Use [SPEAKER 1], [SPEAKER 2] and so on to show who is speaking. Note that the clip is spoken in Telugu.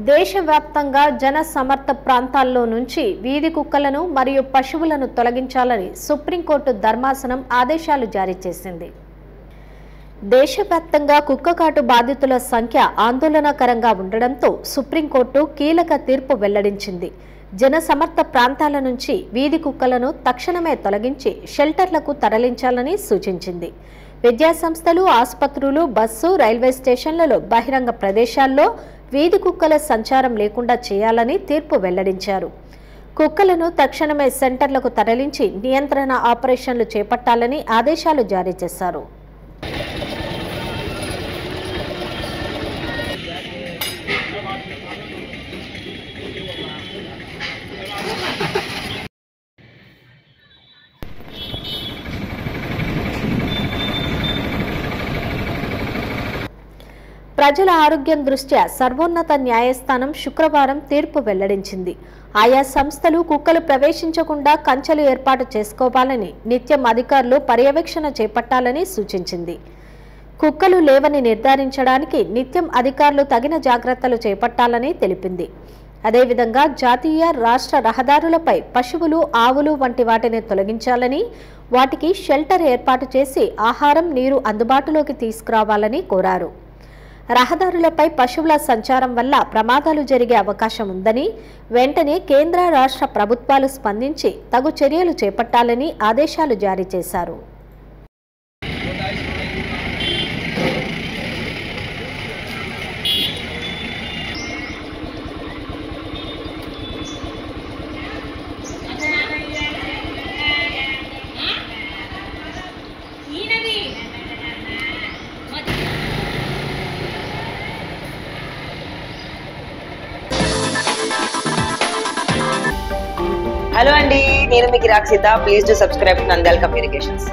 [SPEAKER 1] దేశవ్యాప్తంగా జన సమర్థ ప్రాంతాల్లో నుంచి వీధి కుక్కలను మరియు పశువులను తొలగించాలని సుప్రీంకోర్టు ధర్మాసనం ఆదేశాలు జారీ చేసింది. దేశవ్యాప్తంగా కుక్కకాటు బాధితుల సంఖ్య ఆందోళనకరంగా ఉండడంతో సుప్రీంకోర్టు కీలక తీర్పు వెల్లడించింది. జన సమర్థ ప్రాంతాల నుంచి వీధి కుక్కలను తక్షణమే తొలగించి షెల్టర్లకు తరలించాలని సూచించింది. విద్యాసంస్థలు, ఆసుపత్రులు, బస్సు, రైల్వే స్టేషన్లలో, బహిరంగ ప్రదేశాల్లో వీధి కుక్కల సంచారం లేకుండా చేయాలని తీర్పు వెల్లడించారు. కుక్కలను తక్షణమే సెంటర్లకు తరలించి నియంత్రణ ఆపరేషన్లు చేపట్టాలని ఆదేశాలు జారీ చేశారు. ప్రజల ఆరోగ్యం దృష్ట్యా సర్వోన్నత న్యాయస్థానం శుక్రవారం తీర్పు వెల్లడించింది. ఆయా సంస్థలు కుక్కలు ప్రవేశించకుండా కంచెలు ఏర్పాటు చేసుకోవాలని, నిత్యం అధికారులు పర్యవేక్షణ చేపట్టాలని సూచించింది. కుక్కలు లేవని నిర్ధారించడానికి నిత్యం అధికారులు తగిన జాగ్రత్తలు చేపట్టాలని తెలిపింది. అదేవిధంగా జాతీయ, రాష్ట్ర రహదారులపై పశువులు, ఆవులు వంటి వాటిని తొలగించాలని, వాటికి షెల్టర్ ఏర్పాటు చేసి ఆహారం, నీరు అందుబాటులోకి తీసుకురావాలని కోరారు. రహదారులపై పశువుల సంచారం వల్ల ప్రమాదాలు జరిగే అవకాశం ఉందని, వెంటనే కేంద్ర, రాష్ట్ర ప్రభుత్వాలు స్పందించి తగు చర్యలు చేపట్టాలని ఆదేశాలు జారీ చేశారు.
[SPEAKER 2] హలో అండి, నేను మీకు Rakshitha. Please to subscribe to Nandyal communications.